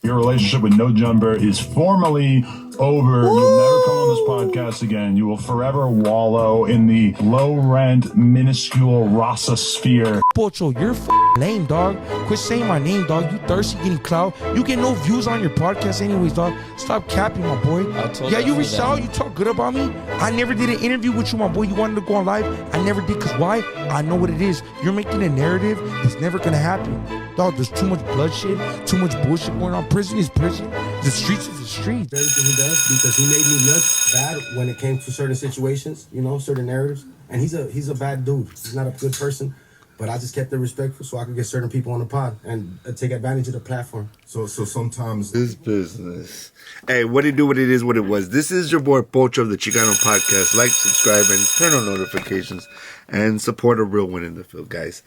Your relationship with No Jumper is formally over. You'll never come on this podcast again. You will forever wallow in the low-rent, minuscule Rasa sphere. Pocho, you're lame, dog. Quit saying my name, dog. You thirsty getting clout. You get no views on your podcast anyways, dog. Stop capping, my boy. Yeah, you reached out. You talk good about me. I never did an interview with you, my boy. You wanted to go on live. I never did, because why? I know what it is. You're making a narrative that's never going to happen. Dog, there's too much bloodshed, too much bullshit going on. Prison is prison. The streets is the streets. Everything he does, because he made me look bad when it came to certain situations, you know, certain narratives. And he's a bad dude. He's not a good person. But I just kept it respectful so I could get certain people on the pod and take advantage of the platform. So sometimes this business. Hey, what it do, what it is, what it was. This is your boy Pocho of the Chicano Podcast. Like, subscribe, and turn on notifications. And support a real one in the field, guys.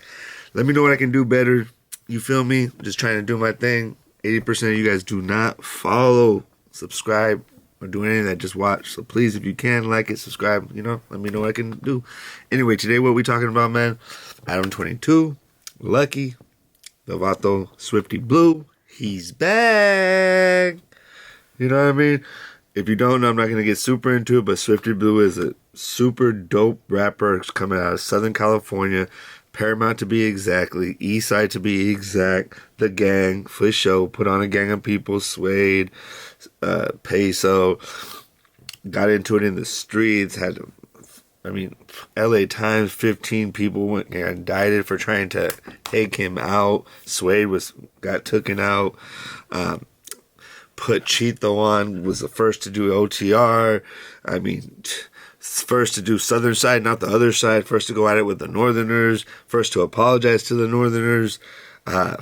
Let me know what I can do better. You feel me? I'm just trying to do my thing. 80% of you guys do not follow, subscribe, or do any of that. Just watch. So please, if you can, like it, subscribe. You know, let me know what I can do. Anyway, today what we talking about, man? ADAM22, Lucky, the vato Swifty Blue. He's back. You know what I mean? If you don't know, I'm not going to get super into it, but Swifty Blue is a super dope rapper coming out of Southern California. Paramount to be exactly, East Side to be exact, the gang, for show, put on a gang of people, Suede, Peso, got into it in the streets, LA Times, 15 people went and indicted for trying to take him out. Suede got taken out. Put Chito on, was the first to do OTR. First to do Southern Side, not the other side. First to go at it with the Northerners. First to apologize to the Northerners.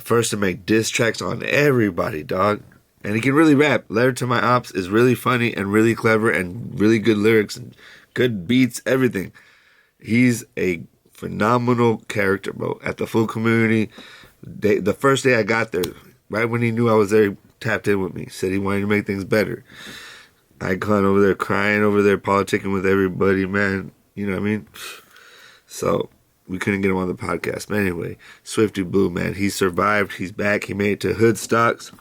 First to make diss tracks on everybody, dog. And he can really rap. Letter to My Ops is really funny and really clever and really good lyrics and good beats, everything. He's a phenomenal character, bro. At the full community, the first day I got there, right when he knew I was there, he tapped in with me. Said he wanted to make things better. Icon over there crying over there, politicking with everybody, man. You know what I mean? So we couldn't get him on the podcast. But anyway, Swifty Blue, man, he survived. He's back. He made it to HOODSTOCKS.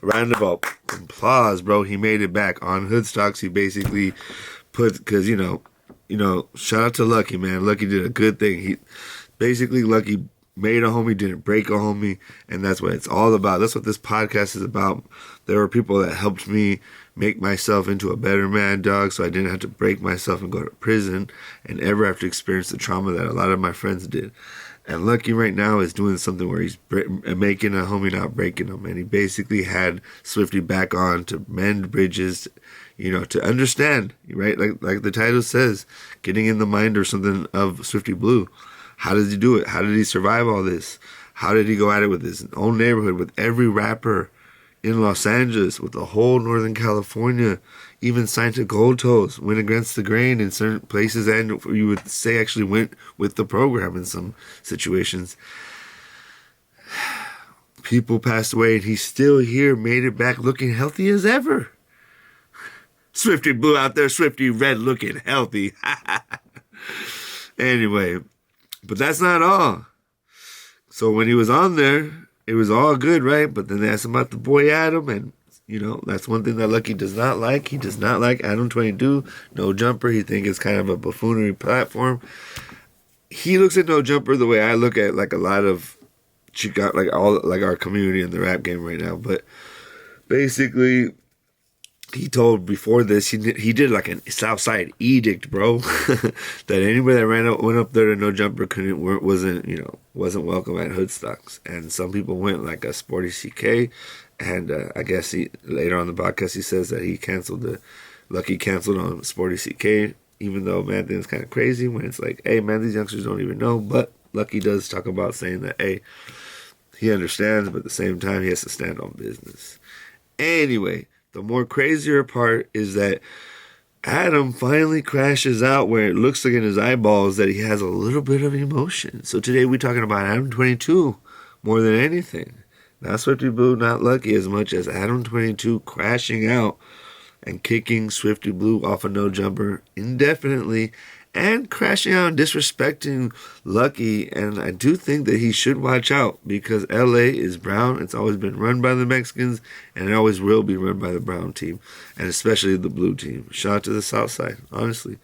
Round of applause, bro. He made it back on HOODSTOCKS. He basically because you know, shout out to Lucky, man. Lucky did a good thing. Lucky made a homie, didn't break a homie, and that's what it's all about. That's what this podcast is about. There were people that helped me make myself into a better man, dog, so I didn't have to break myself and go to prison and ever have to experience the trauma that a lot of my friends did. And Lucky right now is doing something where he's making a homie, not breaking him. And he basically had Swifty back on to mend bridges, you know, to understand, right? Like the title says, getting in the mind or something of Swifty Blue. How does he do it? How did he survive all this? How did he go at it with his own neighborhood, with every rapper in Los Angeles, with the whole Northern California, even signed to Gold Toes, went against the grain in certain places, and you would say actually went with the program in some situations. People passed away, and he's still here, made it back looking healthy as ever. Swifty Blue out there, Swifty Red looking healthy. Anyway, but that's not all. So when he was on there, it was all good, right? But then they asked him about the boy Adam, and, you know, that's one thing that Lucky does not like. He does not like ADAM22, No Jumper. He thinks it's kind of a buffoonery platform. He looks at No Jumper the way I look at, like, a lot of our community in the rap game right now. But basically, he told before this, he did like a Southside edict, bro, that anybody that went up there to No Jumper wasn't welcome at HOODSTOCKS. And some people went, like a Sporty CK, and I guess later on the podcast he says that Lucky canceled on Sporty CK, even though, man, I think it's kind of crazy when it's like, hey, man, these youngsters don't even know. But Lucky does talk about saying that, hey, he understands, but at the same time he has to stand on business. Anyway, the more crazier part is that Adam finally crashes out where it looks like in his eyeballs that he has a little bit of emotion. So today we're talking about ADAM22 more than anything. Not Swifty Blue, not Lucky, as much as ADAM22 crashing out and kicking Swifty Blue off a No Jumper indefinitely and crashing out and disrespecting Lucky. And I do think that he should watch out because LA is brown. It's always been run by the Mexicans, and it always will be run by the brown team, and especially the blue team. Shout out to the South Side. Honestly,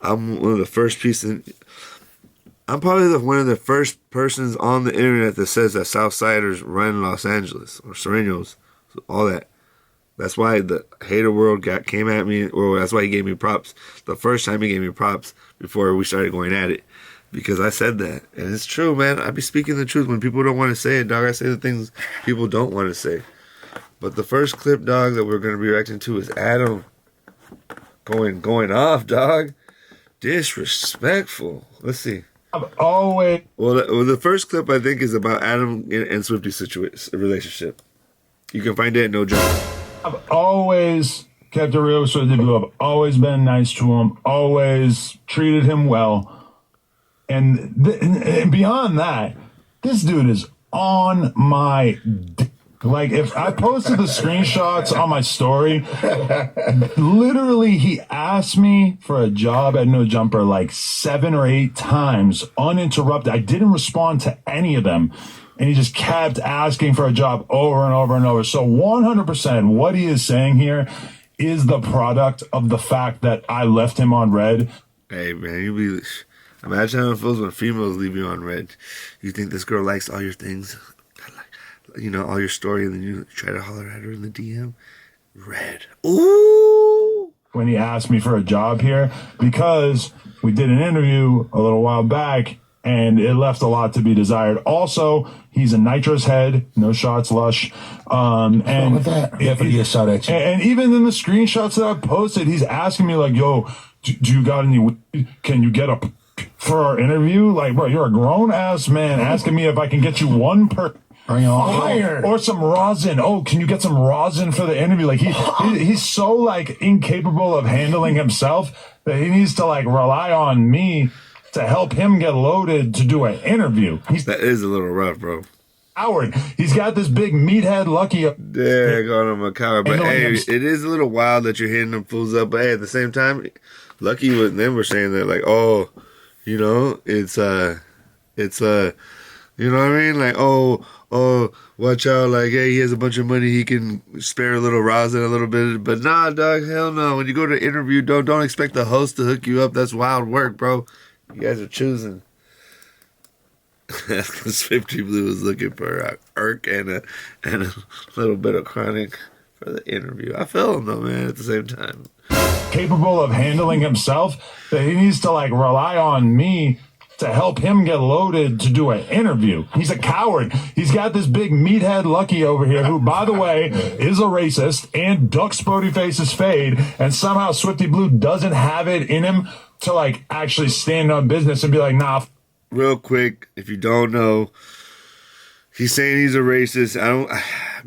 I'm one of the first pieces. I'm probably one of the first persons on the internet that says that Southsiders run Los Angeles or SURENOs, all that. That's why the hater world came at me, or that's why he gave me props. The first time he gave me props before we started going at it, because I said that. And it's true, man. I be speaking the truth when people don't want to say it, dog. I say the things people don't want to say. But the first clip, dog, that we're going to be reacting to is Adam going off, dog. Disrespectful. Let's see. I've always Well, the first clip I think is about Adam and Swifty's relationship. You can find it at No Joke. I've always kept it real with Swifty Blue. I've always been nice to him, always treated him well. And beyond that, this dude is on my dick. Like, if I posted the screenshots on my story, literally he asked me for a job at No Jumper like 7 or 8 times uninterrupted. I didn't respond to any of them. And he just kept asking for a job over and over and over. So 100% what he is saying here is the product of the fact that I left him on red. Hey, man, imagine how it feels when females leave you on red. You think this girl likes all your things, all your story, and then you try to holler at her in the DM. Red. Ooh! When he asked me for a job here, because we did an interview a little while back, and it left a lot to be desired. Also, he's a nitrous head, no shots, lush. And with that? Yeah, but shot at you. And even in the screenshots that I posted, he's asking me like, "Yo, do you got any weed? Can you get a for our interview?" Like, bro, you're a grown ass man asking me if I can get you one per. Or some rosin. Oh, can you get some rosin for the interview? Like he's so like incapable of handling himself that he needs to like rely on me to help him get loaded to do an interview. That is a little rough, bro. Coward. He's got this big meathead Lucky. Yeah, calling him a coward. But hey, it is a little wild that you're hitting them fools up. But hey, at the same time, Lucky with them were saying that like, oh, it's you know what I mean? Like, oh, watch out. Like, hey, he has a bunch of money. He can spare a little rosin a little bit. But nah, dog, hell no. When you go to an interview, don't expect the host to hook you up. That's wild work, bro. You guys are choosing. Swifty Blue was looking for an irk and a little bit of chronic for the interview. I feel him, though, man, at the same time. Capable of handling himself that he needs to, like, rely on me to help him get loaded to do an interview. He's a coward. He's got this big meathead Lucky over here who, by the way, is a racist and ducks Brody Face's fade, and somehow Swifty Blue doesn't have it in him to, like, actually stand on business and be like, nah. Real quick, if you don't know, he's saying he's a racist.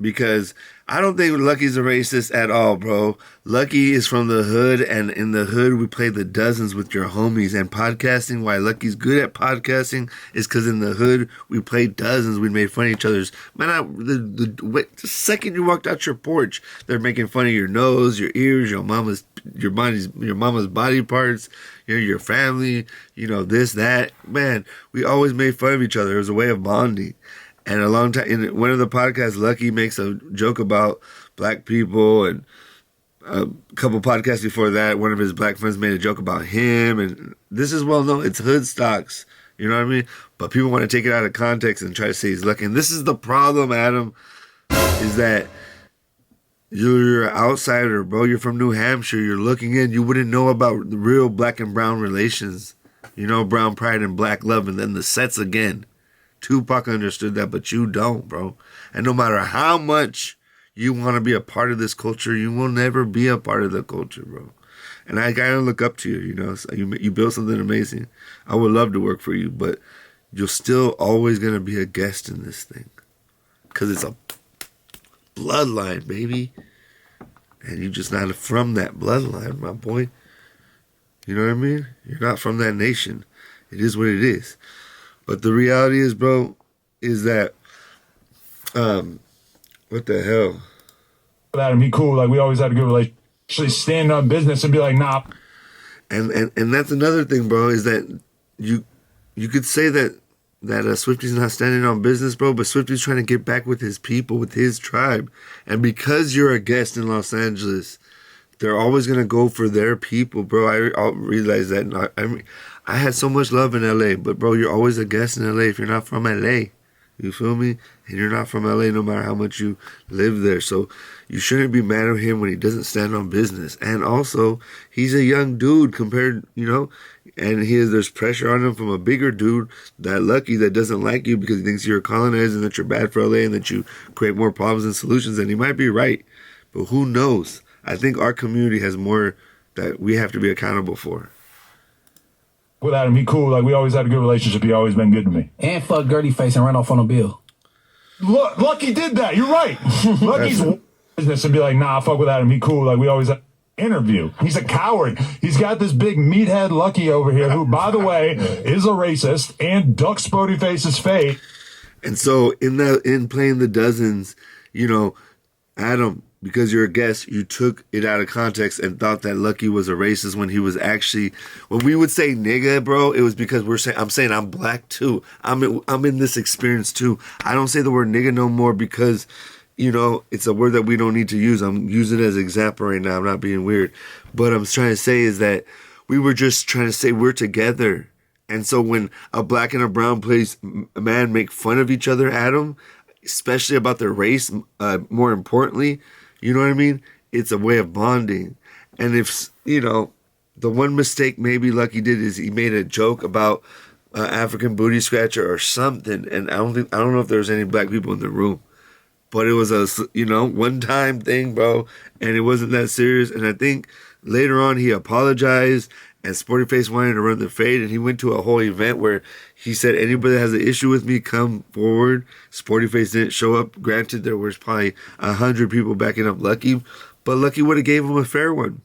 Because I don't think Lucky's a racist at all, bro. Lucky is from the hood, and in the hood, we play the dozens with your homies. And podcasting, why Lucky's good at podcasting is because in the hood, we play dozens. We made fun of each other's. Man, the second you walked out your porch, they're making fun of your nose, your ears, your mama's body parts, your family, this, that. Man, we always made fun of each other. It was a way of bonding. And a long time, in one of the podcasts, Lucky makes a joke about black people, and a couple podcasts before that, one of his black friends made a joke about him, and this is well known. It's HOODSTOCKS, you know what I mean? But people want to take it out of context and try to say he's Lucky. And this is the problem, Adam, is that you're an outsider, bro. You're from New Hampshire. You're looking in. You wouldn't know about the real black and brown relations. Brown pride and black love, and then the sets again. Tupac understood that, but you don't, bro. And no matter how much you want to be a part of this culture, you will never be a part of the culture, bro. And I gotta look up to you, So you built something amazing. I would love to work for you, but you're still always gonna be a guest in this thing. Because it's a bloodline, baby. And you're just not from that bloodline, my boy. You know what I mean? You're not from that nation. It is what it is. But the reality is, bro, is that, what the hell? Adam, he cool. Like, we always had a good relationship. Actually stand on business and be like, nah. And that's another thing, bro, is that you could say that Swifty's not standing on business, bro, but Swifty's trying to get back with his people, with his tribe. And because you're a guest in Los Angeles, they're always going to go for their people, bro. I realize that. I had so much love in LA, but, bro, you're always a guest in LA if you're not from LA. You feel me? And you're not from LA no matter how much you live there. So you shouldn't be mad at him when he doesn't stand on business. And also, he's a young dude compared, and there's pressure on him from a bigger dude, that Lucky, that doesn't like you because he thinks you're a colonizer and that you're bad for LA and that you create more problems than solutions. And he might be right, but who knows? I think our community has more that we have to be accountable for. With Adam, he cool. Like, we always had a good relationship. He always been good to me. And fuck Gertie Face and run off on a bill. Lucky did that. You're right. Lucky's business and be like, nah, fuck with Adam. He cool. Like, we always had interview. He's a coward. He's got this big meathead Lucky over here who, by the way, is a racist and ducks Spody Face's fate. And so in playing the dozens, Adam, because you're a guest, you took it out of context and thought that Lucky was a racist when he was actually, when we would say nigga, bro, it was because I'm saying I'm black too. I'm in this experience too. I don't say the word nigga no more because, it's a word that we don't need to use. I'm using it as an example right now. I'm not being weird. But I'm trying to say is that we were just trying to say we're together. And so when a black and a brown man make fun of each other, Adam, especially about their race, more importantly, you know what I mean? It's a way of bonding. And if, the one mistake maybe Lucky did is he made a joke about African booty scratcher or something. And I don't know if there was any black people in the room. But it was a, one-time thing, bro. And it wasn't that serious. And I think later on he apologized and Sporty Face wanted to run the fade. And he went to a whole event where he said, anybody that has an issue with me, come forward. Sporty Face didn't show up. Granted, there was probably 100 people backing up Lucky. But Lucky would have gave him a fair one.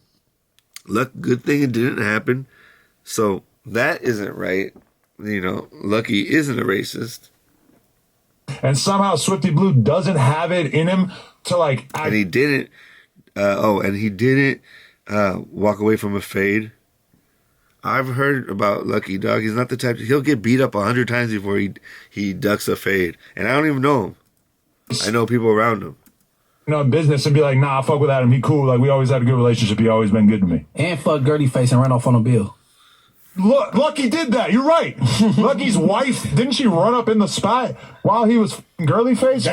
Good thing it didn't happen. So that isn't right. Lucky isn't a racist. And somehow Swifty Blue doesn't have it in him to And he didn't. He didn't walk away from a fade. I've heard about Lucky, dog. He's not the type. He'll get beat up 100 times before he ducks a fade. And I don't even know him. I know people around him. Business and be like, nah, fuck with Adam. He cool. Like, we always had a good relationship. He always been good to me. And fuck Gertie Face and run off on a bill. Lucky did that. You're right. Lucky's wife, didn't she run up in the spot while he was girly face?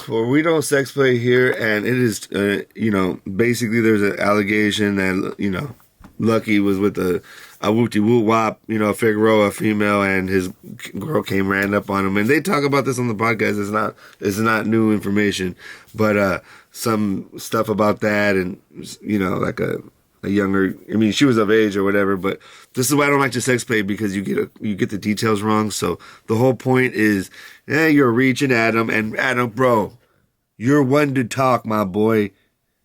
Well, we don't sex play here, and it is, basically there's an allegation that, Lucky was with a whoop-de-whoop wop, Figueroa female, and his girl ran up on him. And they talk about this on the podcast. It's not new information, but some stuff about that and, like a younger, she was of age or whatever, but this is why I don't like to sex play, because you get the details wrong. So the whole point is, you're reaching Adam, and Adam, bro, you're one to talk, my boy.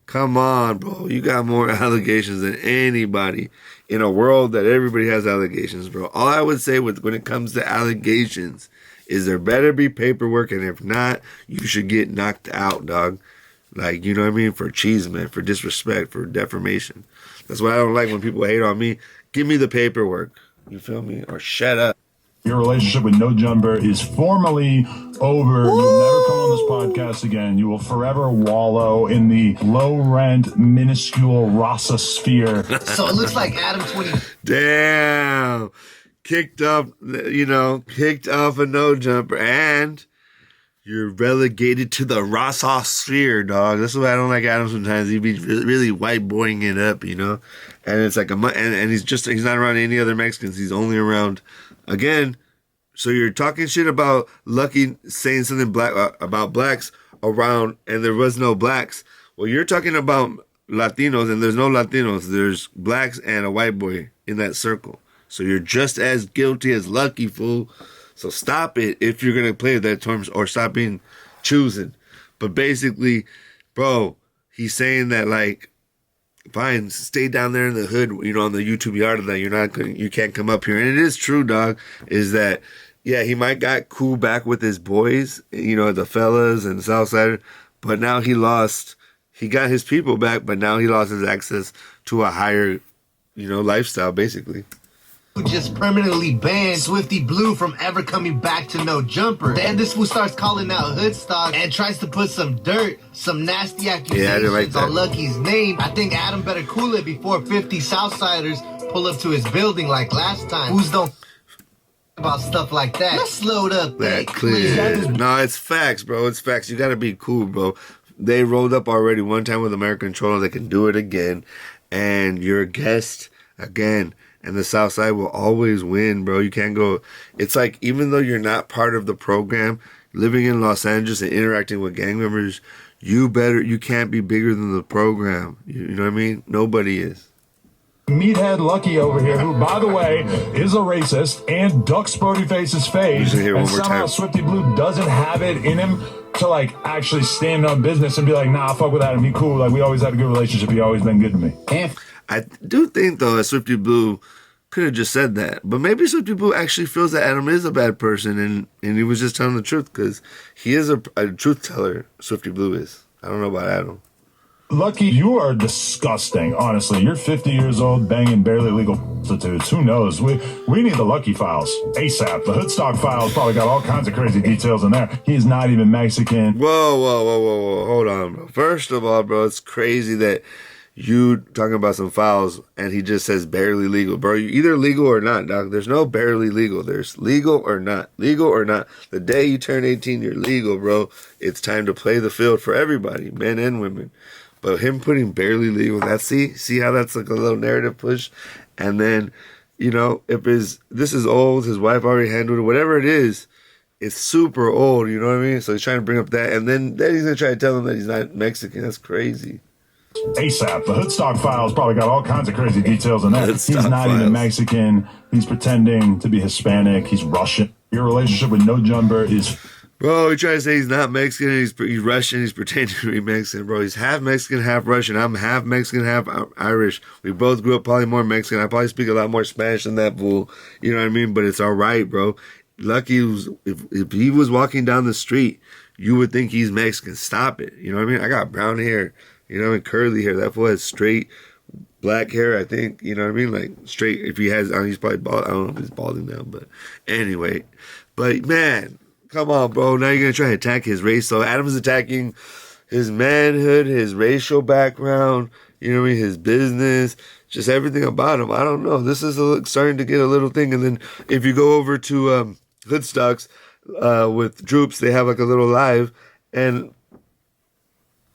Come on, bro. You got more allegations than anybody in a world that everybody has allegations, bro. All I would say when it comes to allegations is there better be paperwork, and if not, you should get knocked out, dog. Like, you know what I mean? For cheeseman, for disrespect, for defamation. That's why I don't like when people hate on me. Give me the paperwork. You feel me? Or shut up. Your relationship with No Jumper is formally over. Woo! You'll never come on this podcast again. You will forever wallow in the low-rent, minuscule Rasa sphere. So it looks like ADAM22. Damn. Kicked off a No Jumper, and you're relegated to the Rasa sphere, dog. That's why I don't like Adam sometimes. He be really white boying it up, And it's like and he's not around any other Mexicans. He's only around, again. So you're talking shit about Lucky saying something black about blacks around, and there was no blacks. Well, you're talking about Latinos, and there's no Latinos. There's blacks and a white boy in that circle. So you're just as guilty as Lucky, fool. So stop it if you're going to play that terms, or stop being choosing. But basically, bro, he's saying that, like, fine, stay down there in the hood, on the YouTube yard of that. You can't come up here. And it is true, dog, is that, yeah, he might got cool back with his boys, the fellas and Southside, but now he lost he got his people back, but now he lost his access to a higher, lifestyle, basically. Who just permanently banned Swifty Blue from ever coming back to No Jumper. Then this fool starts calling out HOODSTOCKS and tries to put some dirt, some nasty accusations on Lucky's name. I think Adam better cool it before 50 Southsiders pull up to his building like last time. Who's don't about stuff like that? Let's load up that clear. No, it's facts, bro. It's facts. You gotta be cool, bro. They rolled up already one time with American Controller. They can do it again. And you're a guest again. And the South Side will always win, bro. You can't go. It's like, even though you're not part of the program, living in Los Angeles and interacting with gang members, you can't be bigger than the program. You know what I mean? Nobody is. Meathead Lucky over here, who, by the way, is a racist and ducks Brodyface's face. And somehow Swifty Blue doesn't have it in him to, like, actually stand on business and be like, nah, fuck with Adam. He cool. Like, we always had a good relationship. He always been good to me. I do think, though, that Swifty Blue could have just said that. But maybe Swifty Blue actually feels that Adam is a bad person and he was just telling the truth, because he is a truth teller, Swifty Blue is. I don't know about Adam. Lucky, you are disgusting, honestly. You're 50 years old, banging barely legal prostitutes. Who knows? We need the Lucky files ASAP. The HOODSTOCK files probably got all kinds of crazy details in there. He's not even Mexican. Whoa. Hold on, bro. First of all, bro, it's crazy that you talking about some files and he just says barely legal. Bro, you either legal or not, dog. There's no barely legal. There's legal or not. Legal or not. The day you turn 18, you're legal, bro. It's time to play the field for everybody, men and women. But him putting barely legal, see how that's like a little narrative push? And then, if this is old, his wife already handled it, whatever it is, it's super old, you know what I mean? So he's trying to bring up that, and then he's going to try to tell him that he's not Mexican. That's crazy. ASAP. The HOODSTOCK files probably got all kinds of crazy details in there. He's not even Mexican. He's pretending to be Hispanic. He's Russian. Your relationship with No Jumper is... Bro, he tries to say he's not Mexican, he's Russian, he's pretending to be Mexican, bro. He's half Mexican, half Russian. I'm half Mexican, half Irish. We both grew up probably more Mexican. I probably speak a lot more Spanish than that fool. You know what I mean? But it's all right, bro. Lucky if he was walking down the street, you would think he's Mexican. Stop it. You know what I mean? I got brown hair, and curly hair. That fool has straight black hair, I think. You know what I mean? Like, straight. If he has, he's probably bald. I don't know if he's balding now, but anyway. But, man, come on, bro. Now you're going to try to attack his race. So Adam's attacking his manhood, his racial background, his business, just everything about him. I don't know. This is starting to get a little thing. And then if you go over to HOODSTOCKS with Droops, they have like a little live. And,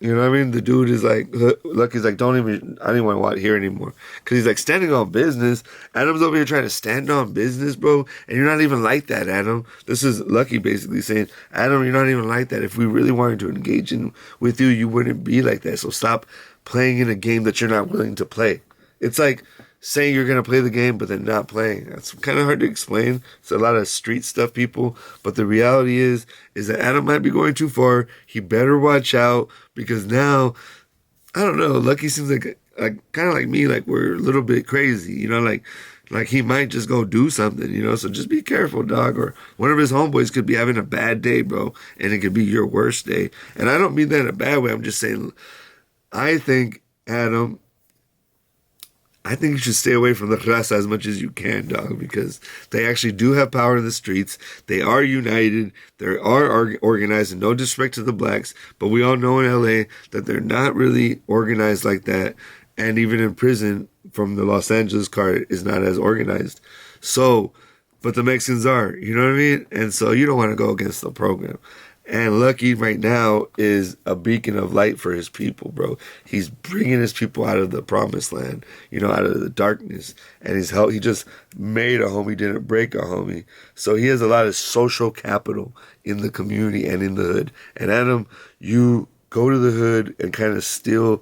you know what I mean? The dude is like, Lucky's like, I didn't want to hear anymore. Because he's like standing on business. Adam's over here trying to stand on business, bro. And you're not even like that, Adam. This is Lucky basically saying, Adam, you're not even like that. If we really wanted to engage with you, you wouldn't be like that. So stop playing in a game that you're not willing to play. It's like saying you're going to play the game, but then not playing. That's kind of hard to explain. It's a lot of street stuff, people. But the reality is that Adam might be going too far. He better watch out, because now, I don't know, Lucky seems like kind of like me, like we're a little bit crazy, like he might just go do something, so just be careful, dog. Or one of his homeboys could be having a bad day, bro, and it could be your worst day. And I don't mean that in a bad way. I'm just saying, I think, Adam, you should stay away from the raza as much as you can, dog, because they actually do have power in the streets. They are united. They are organized, and no disrespect to the blacks, but we all know in LA that they're not really organized like that. And even in prison, from the Los Angeles card, is not as organized. So, but the Mexicans are, you know what I mean? And so you don't want to go against the program. And Lucky right now is a beacon of light for his people, bro. He's bringing his people out of the promised land, out of the darkness. And he just made a homie, didn't break a homie. So he has a lot of social capital in the community and in the hood. And Adam, you go to the hood and kind of steal,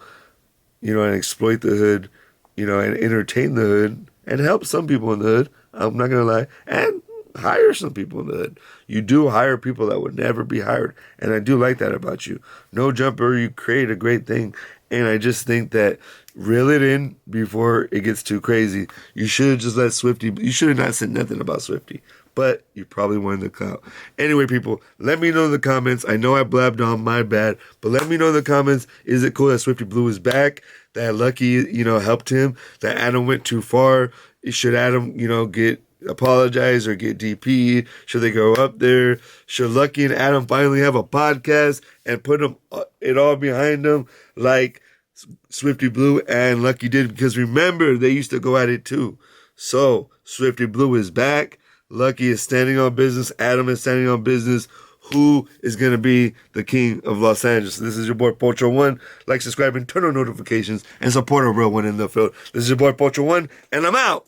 and exploit the hood, and entertain the hood and help some people in the hood. I'm not going to lie. And hire some people in the hood. You do hire people that would never be hired. And I do like that about you. No Jumper, you create a great thing. And I just think that reel it in before it gets too crazy. You should have just let Swifty, you should have not said nothing about Swifty. but you probably wanted the clout. Anyway, people, let me know in the comments. I know I blabbed on, my bad, but let me know in the comments, is it cool that Swifty Blue is back? That Lucky, helped him? That Adam went too far? Should Adam, get apologize or get DP'd? Should they go up there? Should Lucky and Adam finally have a podcast and put it all behind them like Swifty Blue and Lucky did? Because remember, they used to go at it too. So Swifty Blue is back. Lucky is standing on business. Adam is standing on business. Who is going to be the king of Los Angeles? This is your boy Pocho One. Like, subscribe, and turn on notifications, and support a real one in the field. This is your boy Pocho One, and I'm out.